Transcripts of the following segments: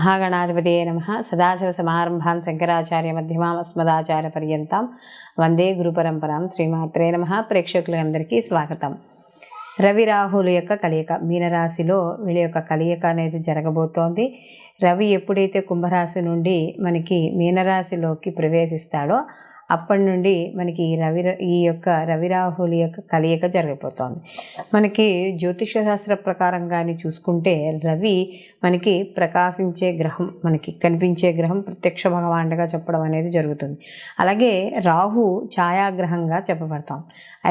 మహాగణాధిపతయే నమః. సదాశివసమారంభాం శంకరాచార్యమధ్యమాం అస్మదాచార్యపర్యంతం వందే గురుపరంపరాం. శ్రీమాత్రే నమః. ప్రేక్షకులందరికీ స్వాగతం. రవి రాహుల యొక్క కలయిక, మీనరాశిలో వీళ్ళ యొక్క కలయిక అనేది జరగబోతోంది. రవి ఎప్పుడైతే కుంభరాశి నుండి మనకి మీనరాశిలోకి ప్రవేశిస్తాడో అప్పటి నుండి మనకి ఈ యొక్క రవి రాహుల యొక్క కలయిక జరగబోతోంది. మనకి జ్యోతిష శాస్త్ర ప్రకారం కానీ చూసుకుంటే రవి మనకి ప్రకాశించే గ్రహం, మనకి కనిపించే గ్రహం, ప్రత్యక్ష భగవానుడిగా చెప్పడం అనేది జరుగుతుంది. అలాగే రాహు ఛాయాగ్రహంగా చెప్పబడతాం.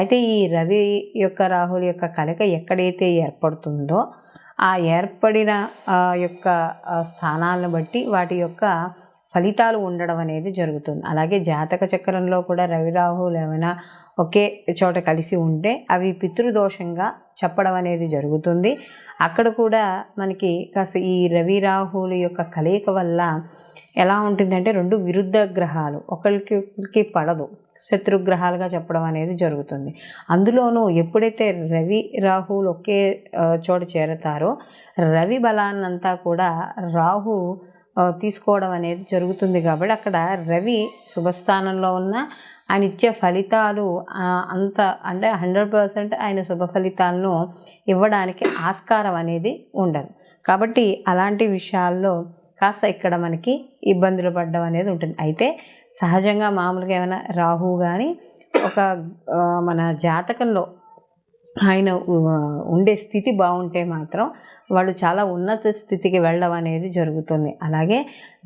అయితే ఈ రవి యొక్క రాహుల యొక్క కలయిక ఎక్కడైతే ఏర్పడుతుందో ఆ ఏర్పడిన యొక్క స్థానాలను బట్టి వాటి యొక్క ఫలితాలు ఉండడం అనేది జరుగుతుంది. అలాగే జాతక చక్రంలో కూడా రవి రాహువులు ఏమైనా ఒకే చోట కలిసి ఉంటే అవి పితృదోషంగా చెప్పడం అనేది జరుగుతుంది. అక్కడ కూడా మనకి కాస్త ఈ రవి రాహువుల యొక్క కలయిక వల్ల ఎలా ఉంటుందంటే రెండు విరుద్ధ గ్రహాలు ఒకరికి పడదు, శత్రుగ్రహాలుగా చెప్పడం అనేది జరుగుతుంది. అందులోనూ ఎప్పుడైతే రవి రాహువులు ఒకే చోట చేరతారో రవి బలాన్నంతా కూడా రాహు తీసుకోవడం అనేది జరుగుతుంది. కాబట్టి అక్కడ రవి శుభస్థానంలో ఉన్న ఆయన ఇచ్చే ఫలితాలు అంత అంటే 100% ఆయన శుభ ఫలితాలను ఇవ్వడానికి ఆస్కారం అనేది ఉండదు. కాబట్టి అలాంటి విషయాల్లో కాస్త ఇక్కడ మనకి ఇబ్బందులు పడడం అనేది ఉంటుంది. అయితే సహజంగా మామూలుగా ఏమైనా రాహు కానీ ఒక మన జాతకంలో ఆయన ఉండే స్థితి బాగుంటే మాత్రం వాళ్ళు చాలా ఉన్నత స్థితికి వెళ్ళడం అనేది జరుగుతుంది. అలాగే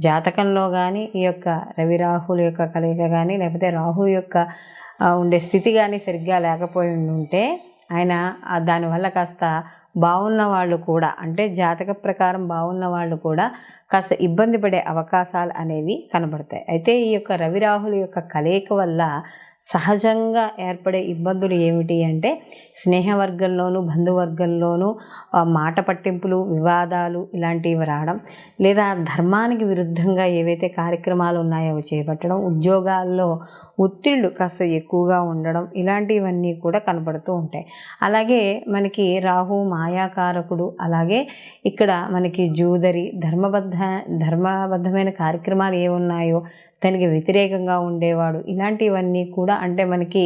జాతకంలో కానీ ఈ యొక్క రవి రాహుల యొక్క కలయిక కానీ లేకపోతే రాహు యొక్క ఉండే స్థితి కానీ సరిగ్గా లేకపోయి ఉంటే ఆయన దానివల్ల కాస్త బాగున్న వాళ్ళు కూడా, అంటే జాతక ప్రకారం బాగున్న వాళ్ళు కూడా కాస్త ఇబ్బంది పడే అవకాశాలు అనేవి కనబడతాయి. అయితే ఈ యొక్క రవి రాహుల యొక్క కలయిక వల్ల సహజంగా ఏర్పడే ఇబ్బందులు ఏమిటి అంటే స్నేహవర్గంలోనూ బంధువర్గంలోనూ మాట పట్టింపులు, వివాదాలు ఇలాంటివి రావడం, లేదా ధర్మానికి విరుద్ధంగా ఏవైతే కార్యక్రమాలు ఉన్నాయో అవి చేపట్టడం, ఉద్యోగాల్లో ఒత్తిళ్ళు కాస్త ఎక్కువగా ఉండడం, ఇలాంటివన్నీ కూడా కనబడుతూ ఉంటాయి. అలాగే మనకి రాహు మాయాకారకుడు. అలాగే ఇక్కడ మనకి జూదరి, ధర్మబద్ధమైన కార్యక్రమాలు ఏమున్నాయో దానికి వ్యతిరేకంగా ఉండేవాడు, ఇలాంటివన్నీ కూడా అంటే మనకి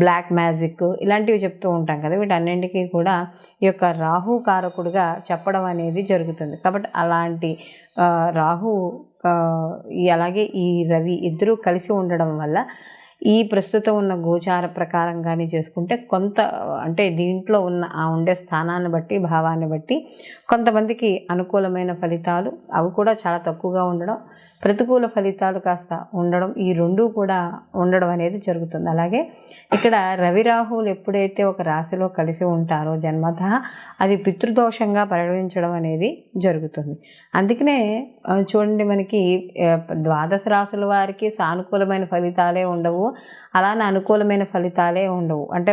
బ్లాక్ మ్యాజిక్ ఇలాంటివి చెప్తూ ఉంటాం కదా, వీటన్నింటికీ కూడా ఈ యొక్క రాహు కారకుడుగా చెప్పడం అనేది జరుగుతుంది. కాబట్టి అలాంటి రాహు అలాగే ఈ రవి ఇద్దరూ కలిసి ఉండడం వల్ల ఈ ప్రస్తుతం ఉన్న గోచార ప్రకారం కానీ చేసుకుంటే కొంత అంటే దీంట్లో ఉన్న ఉండే స్థానాన్ని బట్టి, భావాన్ని బట్టి కొంతమందికి అనుకూలమైన ఫలితాలు అవి కూడా చాలా తక్కువగా ఉండడం, ప్రతికూల ఫలితాలు కాస్త ఉండడం, ఈ రెండూ కూడా ఉండడం అనేది జరుగుతుంది. అలాగే ఇక్కడ రవి రాహువులు ఎప్పుడైతే ఒక రాశిలో కలిసి ఉంటారో జన్మతః అది పితృదోషంగా పరిగణించడం అనేది జరుగుతుంది. అందుకనే చూడండి మనకి ద్వాదశ రాశుల వారికి సానుకూలమైన ఫలితాలే ఉండవు, అలానే అనుకూలమైన ఫలితాలే ఉండవు. అంటే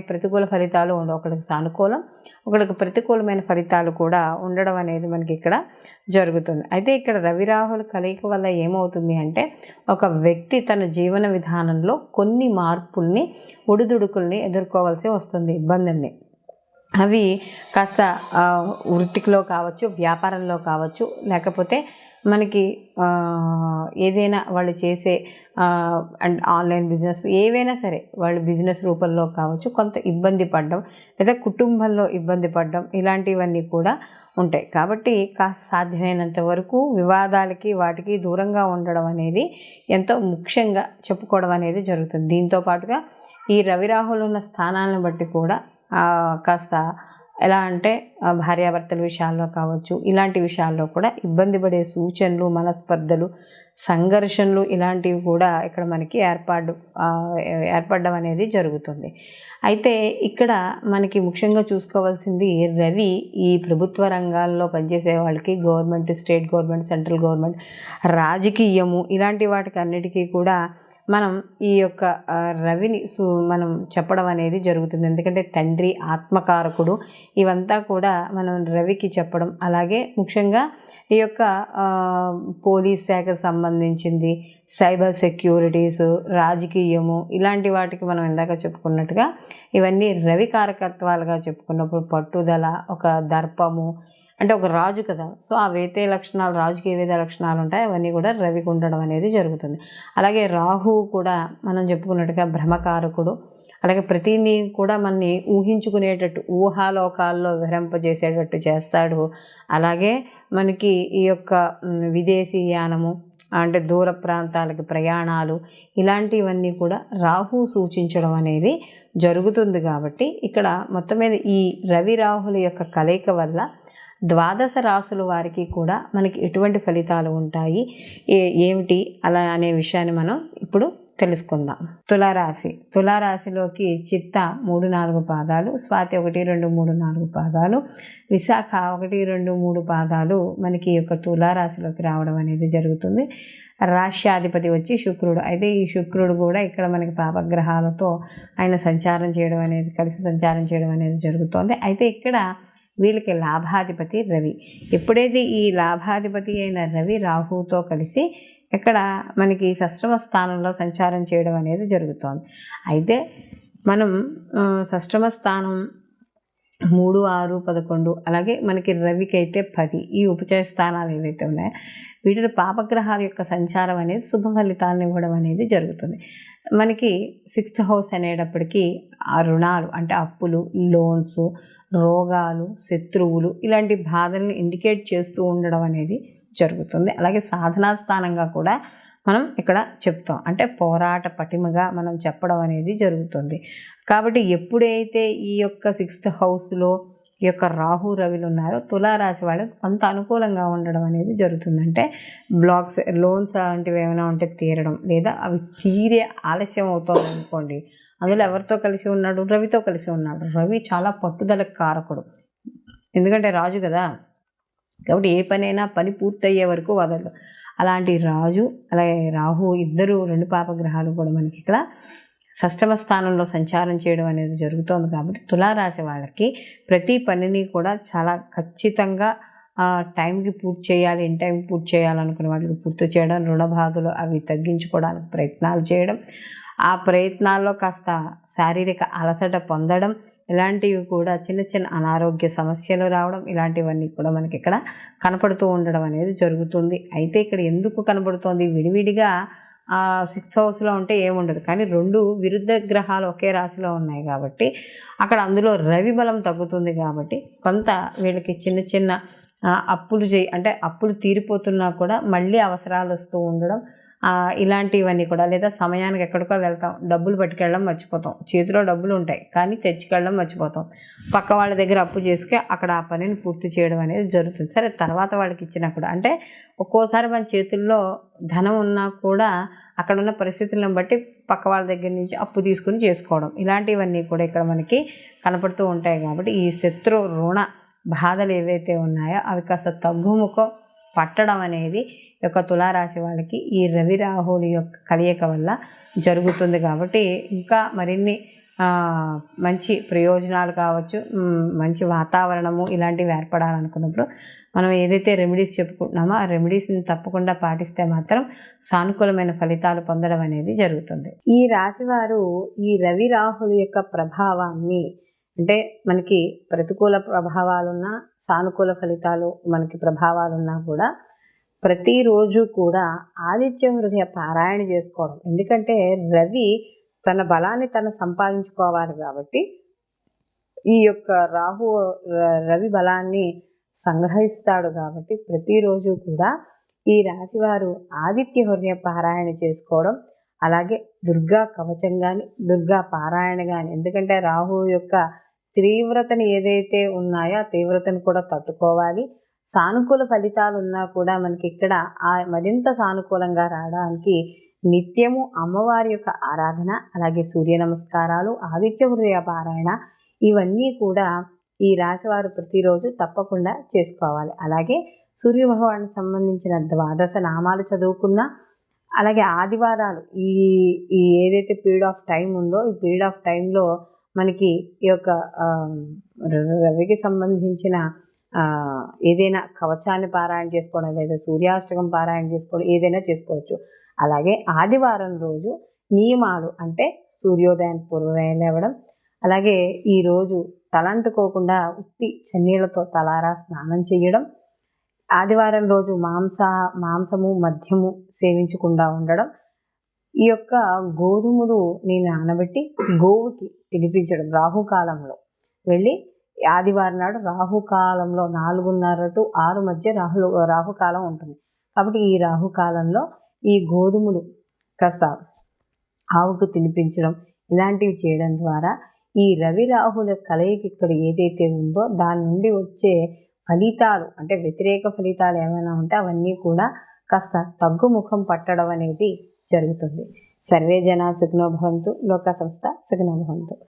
ప్రతికూల ఫలితాలు ఉండవు. ఒకరికి సానుకూలం, ఒకరికి ప్రతికూలమైన ఫలితాలు కూడా ఉండడం అనేది మనకి ఇక్కడ జరుగుతుంది. అయితే ఇక్కడ రవి రాహుల కలయిక వల్ల ఏమవుతుంది అంటే ఒక వ్యక్తి తన జీవన విధానంలో కొన్ని మార్పుల్ని, ఒడిదుడుకుల్ని ఎదుర్కోవాల్సి వస్తుంది, ఇబ్బందుల్ని. అవి కాస్త వృత్తిలో కావచ్చు, వ్యాపారంలో కావచ్చు, లేకపోతే మనకి ఏదైనా వాళ్ళు చేసే అండ్ ఆన్లైన్ బిజినెస్ ఏవైనా సరే వాళ్ళు బిజినెస్ రూపంలో కావచ్చు కొంత ఇబ్బంది పడడం, లేదా కుటుంబంలో ఇబ్బంది పడడం, ఇలాంటివన్నీ కూడా ఉంటాయి. కాబట్టి కాస్త సాధ్యమైనంత వరకు వివాదాలకి వాటికి దూరంగా ఉండడం అనేది ఎంతో ముఖ్యంగా చెప్పుకోవడం అనేది జరుగుతుంది. దీంతో పాటుగా ఈ రవి రాహులు ఉన్న స్థానాలను బట్టి కూడా కాస్త ఎలా అంటే భార్యాభర్తల విషయాల్లో కావచ్చు, ఇలాంటి విషయాల్లో కూడా ఇబ్బంది పడే సూచనలు, మనస్పర్ధలు, సంఘర్షణలు ఇలాంటివి కూడా ఇక్కడ మనకి ఏర్పడడం అనేది జరుగుతుంది. అయితే ఇక్కడ మనకి ముఖ్యంగా చూసుకోవాల్సింది రవి ఈ ప్రభుత్వ రంగాల్లో పనిచేసే వాళ్ళకి, government, state government, central government, రాజకీయము ఇలాంటి వాటికి అన్నిటికీ కూడా మనం ఈ యొక్క రవిని మనం చెప్పడం అనేది జరుగుతుంది. ఎందుకంటే తండ్రి, ఆత్మకారకుడు, ఇవంతా కూడా మనం రవికి చెప్పడం. అలాగే ముఖ్యంగా ఈ యొక్క పోలీస్ శాఖకు సంబంధించింది, సైబర్ సెక్యూరిటీస్, రాజకీయము ఇలాంటి వాటికి మనం ఇందాక చెప్పుకున్నట్టుగా ఇవన్నీ రవి కారకత్వాలుగా చెప్పుకున్నప్పుడు పట్టుదల, ఒక దర్పము, అంటే ఒక రాజు కదా, సో ఆ వేతే లక్షణాలు, రాజుకి ఏవైతే లక్షణాలు ఉంటాయో అవన్నీ కూడా రవికి ఉండడం అనేది జరుగుతుంది. అలాగే రాహువు కూడా మనం చెప్పుకున్నట్టుగా భ్రమకారకుడు. అలాగే ప్రతిదీ కూడా మనని ఊహించుకునేటట్టు, ఊహాలోకాల్లో విహరింపజేసేటట్టు చేస్తాడు. అలాగే మనకి ఈ యొక్క విదేశీయానము అంటే దూర ప్రాంతాలకు ప్రయాణాలు ఇలాంటివన్నీ కూడా రాహు సూచించడం అనేది జరుగుతుంది. కాబట్టి ఇక్కడ మొత్తం మీద ఈ రవి రాహుల యొక్క కలయిక వల్ల ద్వాదశ రాశుల వారికి కూడా మనకి ఎటువంటి ఫలితాలు ఉంటాయి, ఏమిటి అలా అనే విషయాన్ని మనం ఇప్పుడు తెలుసుకుందాం. తులారాశిలోకి చిత్త 3-4 పాదాలు, స్వాతి 1, 2, 3, 4 పాదాలు, విశాఖ 1, 2, 3 పాదాలు మనకి ఈ యొక్క తులారాశిలోకి రావడం అనేది జరుగుతుంది. రాష్ట్రాధిపతి వచ్చి శుక్రుడు. అయితే ఈ శుక్రుడు కూడా ఇక్కడ మనకి పాపగ్రహాలతో ఆయన కలిసి సంచారం చేయడం అనేది జరుగుతుంది. అయితే ఇక్కడ వీళ్ళకి లాభాధిపతి రవి. ఎప్పుడైతే ఈ లాభాధిపతి అయిన రవి రాహుతో కలిసి ఇక్కడ మనకి షష్టమ స్థానంలో సంచారం చేయడం అనేది జరుగుతోంది. అయితే మనం షష్టమ స్థానం 3, 6, 11 అలాగే మనకి రవికి అయితే 10 ఈ ఉపచయ స్థానాలు ఏవైతే ఉన్నాయో వీటిలో పాపగ్రహాల యొక్క సంచారం అనేది శుభ ఫలితాలను ఇవ్వడం అనేది జరుగుతుంది. మనకి 6th హౌస్ అనేటప్పటికీ ఆ రుణాలు అంటే అప్పులు, లోన్స్, రోగాలు, శత్రువులు ఇలాంటి బాధల్ని ఇండికేట్ చేస్తూ ఉండడం అనేది జరుగుతుంది. అలాగే సాధనా స్థానంగా కూడా మనం ఇక్కడ చెప్తాం, అంటే పోరాట పటిమగా మనం చెప్పడం అనేది జరుగుతుంది. కాబట్టి ఎప్పుడైతే ఈ యొక్క 6th హౌస్లో ఈ యొక్క రాహు రవిలు ఉన్నారో తులారాశి వాళ్ళకి కొంత అనుకూలంగా ఉండడం అనేది జరుగుతుందంటే లోన్స్ లాంటివి ఏమైనా ఉంటే తీరడం, లేదా అవి తీరే ఆలస్యం అవుతుంది అనుకోండి, అందులో ఎవరితో కలిసి ఉన్నాడు, రవితో కలిసి ఉన్నాడు. రవి చాలా పట్టుదల కారకుడు, ఎందుకంటే రాజు కదా, కాబట్టి ఏ పనైనా పని పూర్తయ్యే వరకు వదలడు. అలాంటి రాజు అలాగే రాహు ఇద్దరు 2 పాపగ్రహాలు కూడా మనకి ఇక్కడ షష్టమ స్థానంలో సంచారం చేయడం అనేది జరుగుతోంది. కాబట్టి తులారాశి వాళ్ళకి ప్రతి పనిని కూడా చాలా ఖచ్చితంగా టైంకి పూర్తి చేయాలి, ఇన్ టైంకి పూర్తి చేయాలనుకునే వాళ్ళకి పూర్తి చేయడం, రుణ బాధలు అవి తగ్గించుకోవడానికి ప్రయత్నాలు చేయడం, ఆ ప్రయత్నాల్లో కాస్త శారీరక అలసట పొందడం, ఇలాంటివి కూడా చిన్న చిన్న అనారోగ్య సమస్యలు రావడం, ఇలాంటివన్నీ కూడా మనకి ఇక్కడ కనపడుతూ ఉండడం అనేది జరుగుతుంది. అయితే ఇక్కడ ఎందుకు కనపడుతోంది, విడివిడిగా 6th హౌస్లో ఉంటే ఏముండదు, కానీ 2 విరుద్ధ గ్రహాలు ఒకే రాశిలో ఉన్నాయి కాబట్టి అక్కడ అందులో రవి బలం తగ్గుతుంది. కాబట్టి కొంత వీళ్ళకి చిన్న చిన్న అప్పులు తీరిపోతున్నా కూడా మళ్ళీ అవసరాలు వస్తూ ఉండడం, ఇలాంటివన్నీ కూడా, లేదా సమయానికి ఎక్కడికో వెళ్తాం, డబ్బులు పట్టుకెళ్ళడం మర్చిపోతాం, చేతిలో డబ్బులు ఉంటాయి కానీ తెచ్చుకెళ్ళడం మర్చిపోతాం, పక్క వాళ్ళ దగ్గర అప్పు చేసుకే అక్కడ ఆ పనిని పూర్తి చేయడం అనేది జరుగుతుంది. సరే తర్వాత వాళ్ళకి ఇచ్చినప్పుడు, అంటే ఒక్కోసారి మన చేతుల్లో ధనం ఉన్నా కూడా అక్కడ ఉన్న పరిస్థితులను బట్టి పక్క వాళ్ళ దగ్గర నుంచి అప్పు తీసుకుని చేసుకోవడం, ఇలాంటివన్నీ కూడా ఇక్కడ మనకి కనపడుతూ ఉంటాయి. కాబట్టి ఈ శత్రు రుణ బాధలు ఏవైతే ఉన్నాయో అవి కాస్త తగ్గుముఖం పట్టడం అనేది యొక్క తులారాశి వాళ్ళకి ఈ రవి రాహుల యొక్క కలయిక వల్ల జరుగుతుంది. కాబట్టి ఇంకా మరిన్ని మంచి ప్రయోజనాలు కావచ్చు, మంచి వాతావరణము ఇలాంటివి ఏర్పడాలనుకున్నప్పుడు మనం ఏదైతే రెమెడీస్ చెప్పుకుంటున్నామో ఆ రెమెడీస్ని తప్పకుండా పాటిస్తే మాత్రం సానుకూలమైన ఫలితాలు పొందడం అనేది జరుగుతుంది. ఈ రాశివారు ఈ రవి రాహుల యొక్క ప్రభావాన్ని, అంటే మనకి ప్రతికూల ప్రభావాలున్నా సానుకూల ఫలితాలు మనకి ప్రభావాలున్నా కూడా ప్రతిరోజు కూడా ఆదిత్య హృదయ పారాయణ చేసుకోవడం, ఎందుకంటే రవి తన బలాన్ని తను సంపాదించుకోవాలి కాబట్టి ఈ యొక్క రవి బలాన్ని సంగ్రహిస్తాడు. కాబట్టి ప్రతిరోజు కూడా ఈ రాశివారు ఆదిత్య హృదయ పారాయణ చేసుకోవడం, అలాగే దుర్గా కవచం కానీ దుర్గా పారాయణ కానీ, ఎందుకంటే రాహు యొక్క తీవ్రతను ఏదైతే ఉన్నాయో ఆ తీవ్రతను కూడా తట్టుకోవాలి. సానుకూల ఫలితాలు ఉన్నా కూడా మనకి ఇక్కడ మరింత సానుకూలంగా రావడానికి నిత్యము అమ్మవారి యొక్క ఆరాధన, అలాగే సూర్య నమస్కారాలు, ఆదిత్య హృదయ పారాయణ ఇవన్నీ కూడా ఈ రాశివారు ప్రతిరోజు తప్పకుండా చేసుకోవాలి. అలాగే సూర్య భగవానికి సంబంధించిన 12 నామాలు చదువుకున్నా, అలాగే ఆదివారాలు ఈ ఏదైతే పీరియడ్ ఆఫ్ టైం ఉందో ఈ పీరియడ్ ఆఫ్ టైంలో మనకి ఈ యొక్క రవికి సంబంధించిన ఏదైనా కవచాన్ని పారాయణ చేసుకోవడం, లేదా సూర్యాష్టకం పారాయణ చేసుకోవడం, ఏదైనా చేసుకోవచ్చు. అలాగే ఆదివారం రోజు నియమాలు, అంటే సూర్యోదయానికి పూర్వమే లేవడం, అలాగే ఈరోజు తలంటుకోకుండా ఉత్తి చన్నీళ్లతో తలారా స్నానం చేయడం, ఆదివారం రోజు మాంసము మద్యము సేవించకుండా ఉండడం, ఈ యొక్క గోధుమలుని నానబెట్టి గోవుకి తినిపించడం, రాహుకాలంలో వెళ్ళి ఆదివారం నాడు రాహుకాలంలో 4:30 to 6 మధ్య రాహుకాలం ఉంటుంది. కాబట్టి ఈ రాహుకాలంలో ఈ గోధుమలు కాస్త ఆవుకు తినిపించడం, ఇలాంటివి చేయడం ద్వారా ఈ రవి రాహుల కలయిక ఇక్కడ ఏదైతే ఉందో దాని నుండి వచ్చే ఫలితాలు, అంటే వ్యతిరేక ఫలితాలు ఏమైనా ఉంటే అవన్నీ కూడా కాస్త తగ్గుముఖం పట్టడం అనేది జరుగుతుంది. సర్వే జనా సుఖినో భవంతు, లోకా సమస్తా సుఖినో భవంతు.